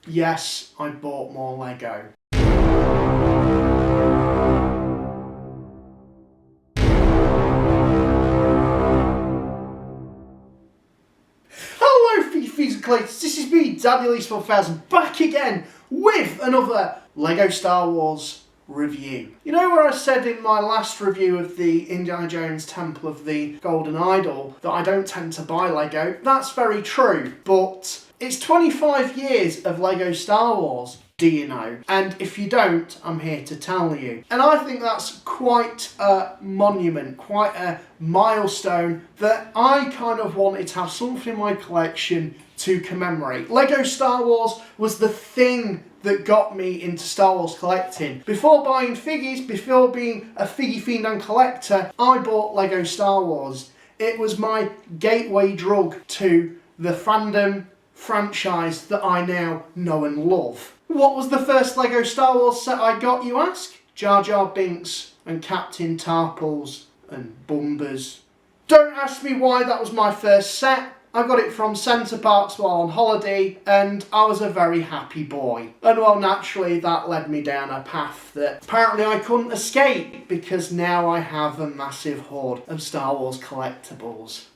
Yes, I bought more Lego. Hello FIGGIE collectors, this is me, DaddyLeast1000, back again with another Lego Star Wars review. You know where I said in my last review of the Indiana Jones Temple of the Golden Idol that I don't tend to buy Lego? That's very true, but it's 25 years of Lego Star Wars, do you know? And if you don't, I'm here to tell you. And I think that's quite a monument, quite a milestone that I kind of wanted to have something in my collection to commemorate. Lego Star Wars was the thing that got me into Star Wars collecting. Before buying figures, before being a FIGGIE fiend and collector, I bought Lego Star Wars. It was my gateway drug to the fandom franchise that I now know and love. What was the first Lego Star Wars set I got, you ask? Jar Jar Binks and Captain Tarpals and Bumbers. Don't ask me why that was my first set. I got it from Centre Parks while on holiday and I was a very happy boy. And well, naturally that led me down a path that apparently I couldn't escape because now I have a massive hoard of Star Wars collectibles.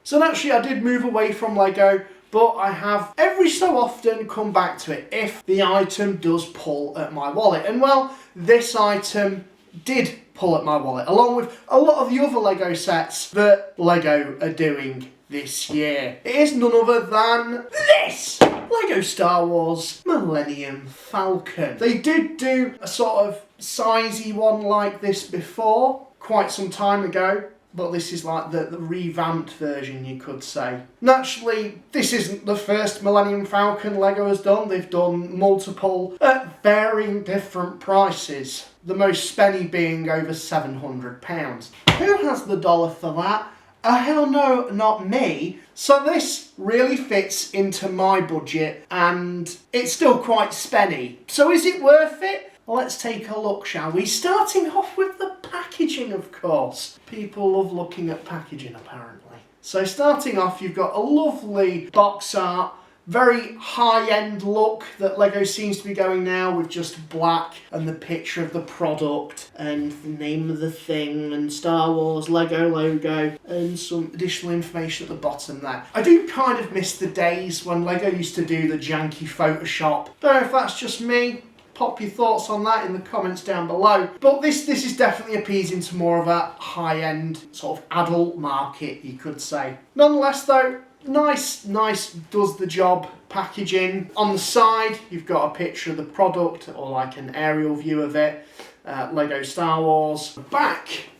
So naturally I did move away from Lego, but I have every so often come back to it if the item does pull at my wallet. And well, this item did pull at my wallet, along with a lot of the other Lego sets that Lego are doing this year. It is none other than this! Lego Star Wars Millennium Falcon. They did do a sort of sizey one like this before, quite some time ago. But this is like the revamped version, you could say. Naturally, this isn't the first Millennium Falcon Lego has done. They've done multiple at varying different prices. The most spenny being over £700. Who has the dollar for that? Hell no, not me. So this really fits into my budget and it's still quite spenny. So is it worth it? Let's take a look, shall we? Starting off with the packaging, of course. People love looking at packaging, apparently. So starting off, you've got a lovely box art, very high-end look that Lego seems to be going now with just black and the picture of the product and the name of the thing and Star Wars Lego logo and some additional information at the bottom there. I do kind of miss the days when Lego used to do the janky Photoshop. Don't know if that's just me. Pop your thoughts on that in the comments down below. But this is definitely appeasing to more of a high-end sort of adult market, you could say. Nonetheless though, nice does the job packaging. On the side, you've got a picture of the product or like an aerial view of it. Lego Star Wars. Back,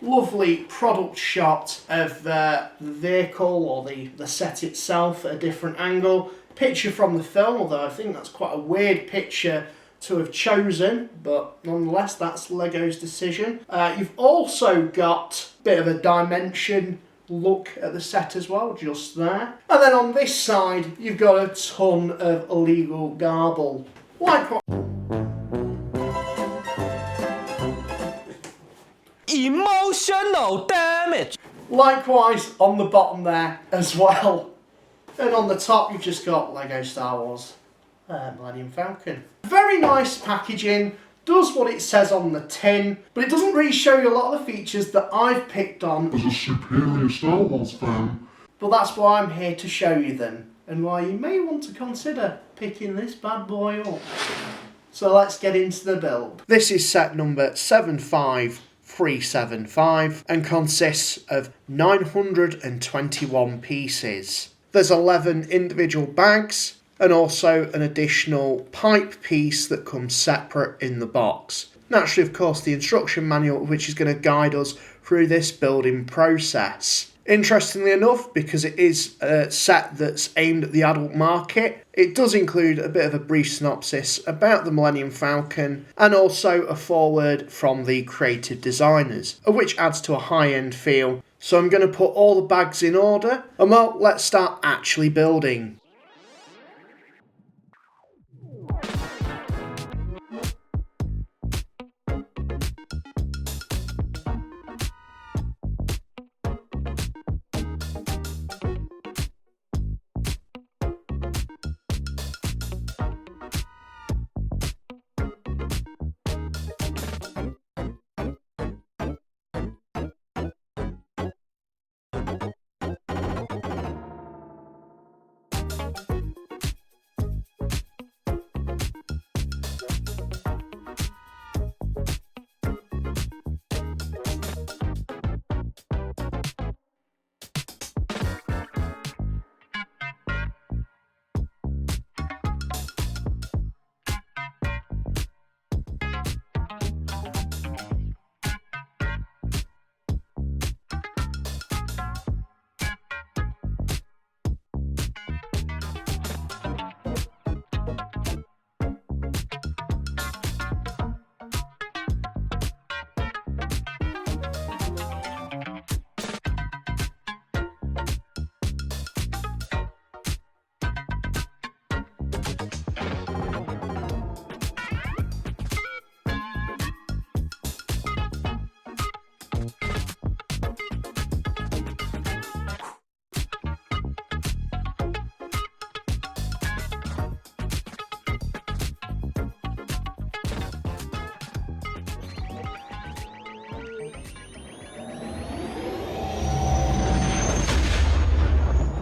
lovely product shot of the vehicle or the set itself at a different angle. Picture from the film, although I think that's quite a weird picture to have chosen, but nonetheless that's Lego's decision. You've also got a bit of a dimension look at the set as well, just there. And then on this side you've got a ton of illegal garble. Likewise, emotional damage. Likewise on the bottom there as well. And on the top you've just got Lego Star Wars Millennium Falcon. Very nice packaging, does what it says on the tin, but it doesn't really show you a lot of the features that I've picked on as a superior Star Wars fan. But that's why I'm here to show you them, and why you may want to consider picking this bad boy up. So let's get into the build. This is set number 75375 and consists of 921 pieces. There's 11 individual bags, and also an additional pipe piece that comes separate in the box. Naturally, of course, the instruction manual, which is going to guide us through this building process. Interestingly enough, because it is a set that's aimed at the adult market, it does include a bit of a brief synopsis about the Millennium Falcon and also a foreword from the creative designers, which adds to a high-end feel. So I'm going to put all the bags in order, and well, let's start actually building.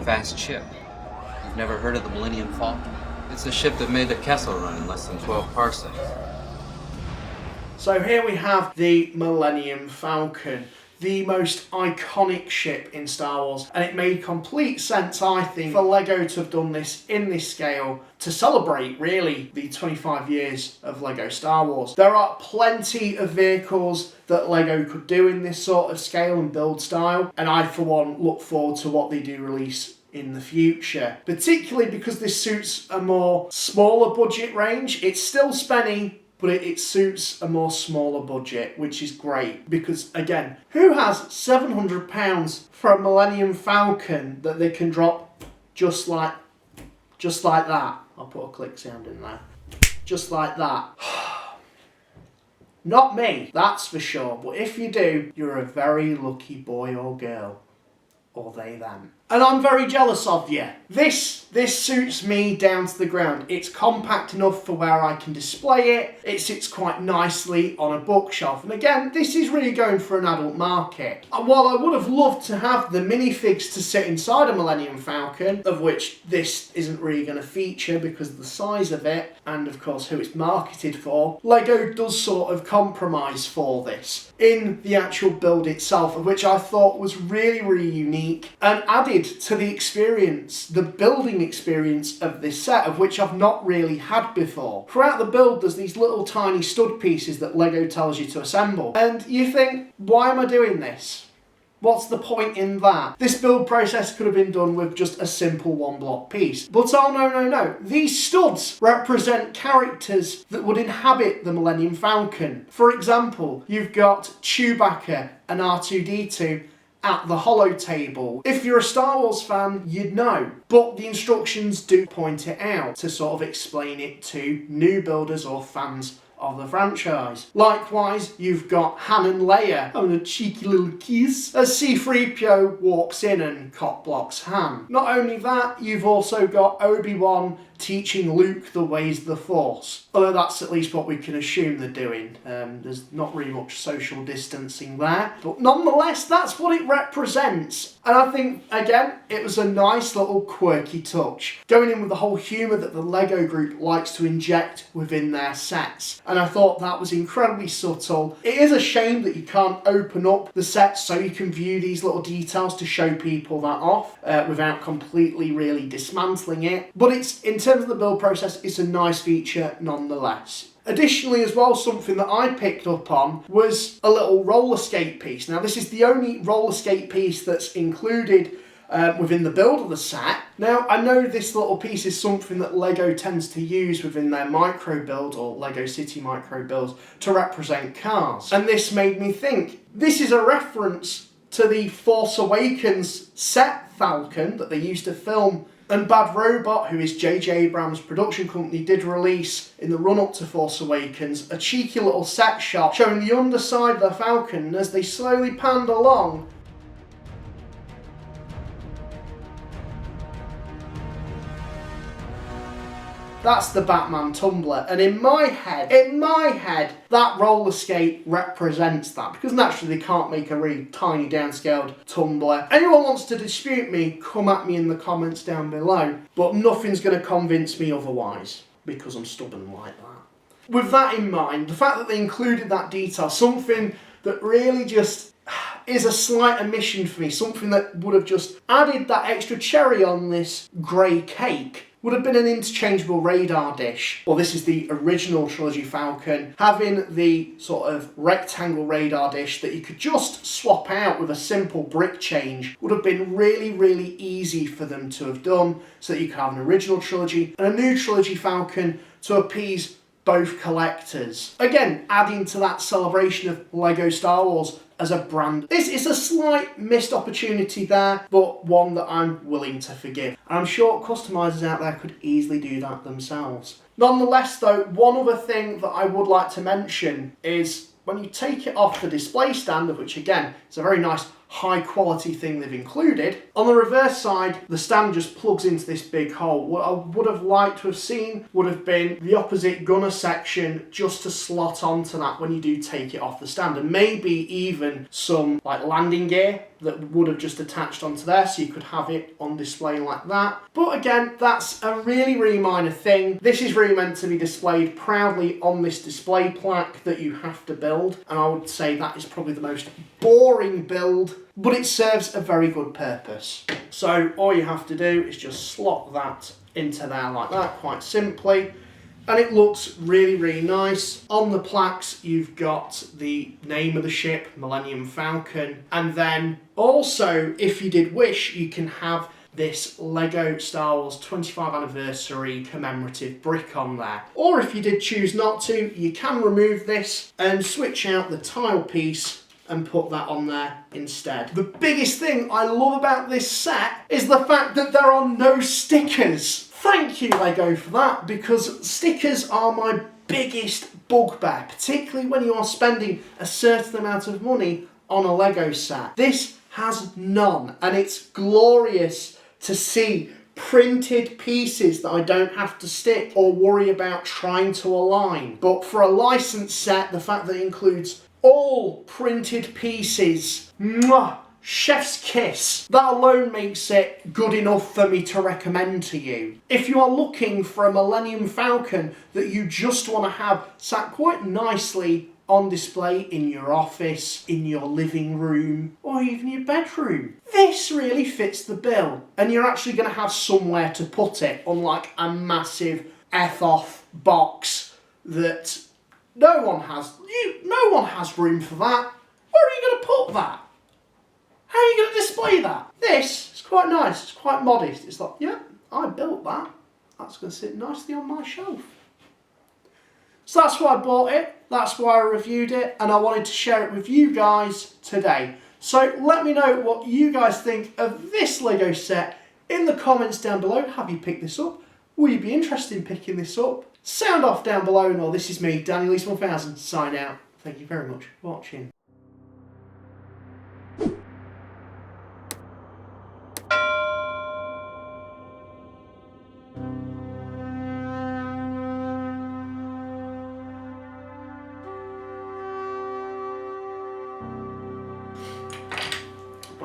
fast ship. You've never heard of the Millennium Falcon? It's a ship that made the Kessel run in less than 12 parsecs. So here we have the Millennium Falcon, the most iconic ship in Star Wars, and it made complete sense, I think, for LEGO to have done this in this scale to celebrate, really, the 25 years of LEGO Star Wars. There are plenty of vehicles that LEGO could do in this sort of scale and build style, and I, for one, look forward to what they do release in the future, particularly because this suits a more smaller budget range. It's still spenny, but it suits a more smaller budget, which is great because, again, who has £700 for a Millennium Falcon that they can drop just like that? I'll put a click sound in there. Just like that. Not me, that's for sure, but if you do, you're a very lucky boy or girl. Or they, them. And I'm very jealous of you. This suits me down to the ground. It's compact enough for where I can display it. It sits quite nicely on a bookshelf. And again, this is really going for an adult market. And while I would have loved to have the minifigs to sit inside a Millennium Falcon, of which this isn't really going to feature because of the size of it, and of course who it's marketed for, LEGO does sort of compromise for this in the actual build itself, of which I thought was really, really unique and added to the experience, the building experience of this set, of which I've not really had before. Throughout the build, there's these little tiny stud pieces that LEGO tells you to assemble. And you think, why am I doing this? What's the point in that? This build process could have been done with just a simple one block piece. But oh no. These studs represent characters that would inhabit the Millennium Falcon. For example, you've got Chewbacca and R2-D2 at the holo table. If you're a Star Wars fan, you'd know. But the instructions do point it out to sort of explain it to new builders or fans of the franchise. Likewise, you've got Han and Leia having a cheeky little kiss as C-3PO walks in and cock blocks Han. Not only that, you've also got Obi-Wan teaching Luke the ways of the Force. Although that's at least what we can assume they're doing. There's not really much social distancing there. But nonetheless, that's what it represents. And I think, again, it was a nice little quirky touch. Going in with the whole humour that the LEGO group likes to inject within their sets. And I thought that was incredibly subtle. It is a shame that you can't open up the sets so you can view these little details to show people that off without completely really dismantling it. But it's, in terms of the build process, it's a nice feature nonetheless. Additionally as well, something that I picked up on was a little roller skate piece. Now this is the only roller skate piece that's included within the build of the set. Now I know this little piece is something that LEGO tends to use within their micro build or LEGO City micro builds to represent cars. And this made me think, this is a reference to the Force Awakens set Falcon that they used to film. And Bad Robot, who is J.J. Abrams' production company, did release in the run-up to Force Awakens a cheeky little set shot showing the underside of the Falcon, and as they slowly panned along, that's the Batman tumbler. And in my head, that roller skate represents that. Because naturally they can't make a really tiny downscaled tumbler. Anyone wants to dispute me, come at me in the comments down below. But nothing's going to convince me otherwise. Because I'm stubborn like that. With that in mind, the fact that they included that detail, something that really just is a slight omission for me. Something that would have just added that extra cherry on this grey cake. Would have been an interchangeable radar dish. Well, this is the original Trilogy Falcon, having the sort of rectangle radar dish that you could just swap out with a simple brick change would have been really, really easy for them to have done, so that you could have an original trilogy and a new Trilogy Falcon to appease both collectors. Again, adding to that celebration of LEGO Star Wars as a brand. This is a slight missed opportunity there, but one that I'm willing to forgive. I'm sure customizers out there could easily do that themselves. Nonetheless though, one other thing that I would like to mention is when you take it off the display stand, of which again, it's a very nice high quality thing they've included. On the reverse side, the stand just plugs into this big hole. What I would have liked to have seen would have been the opposite gunner section just to slot onto that when you do take it off the stand, and maybe even some like landing gear that would have just attached onto there so you could have it on display like that. But again, that's a really, really minor thing. This is really meant to be displayed proudly on this display plaque that you have to build, and I would say that is probably the most boring build, but it serves a very good purpose. So all you have to do is just slot that into there like that, quite simply. And it looks really, really nice. On the plaques, you've got the name of the ship, Millennium Falcon. And then also, if you did wish, you can have this Lego Star Wars 25th anniversary commemorative brick on there. Or if you did choose not to, you can remove this and switch out the tile piece and put that on there instead. The biggest thing I love about this set is the fact that there are no stickers. Thank you, Lego, for that, because stickers are my biggest bugbear, particularly when you are spending a certain amount of money on a Lego set. This has none, and it's glorious to see printed pieces that I don't have to stick or worry about trying to align. But for a licensed set, the fact that it includes all printed pieces, mwah, chef's kiss. That alone makes it good enough for me to recommend to you. If you are looking for a Millennium Falcon that you just want to have sat quite nicely on display in your office, in your living room, or even your bedroom, this really fits the bill. And you're actually going to have somewhere to put it, unlike a massive F-off box that no one has room for that. Where are you going to put that? How are you going to display that? This is quite nice, it's quite modest. It's like, yeah, I built that. That's going to sit nicely on my shelf. So that's why I bought it, that's why I reviewed it, and I wanted to share it with you guys today. So let me know what you guys think of this Lego set in the comments down below. Have you picked this up? Will you be interested in picking this up? Sound off down below, and this is me, Daniel East 1000, sign out. Thank you very much for watching.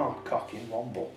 Oh, cocky and womble.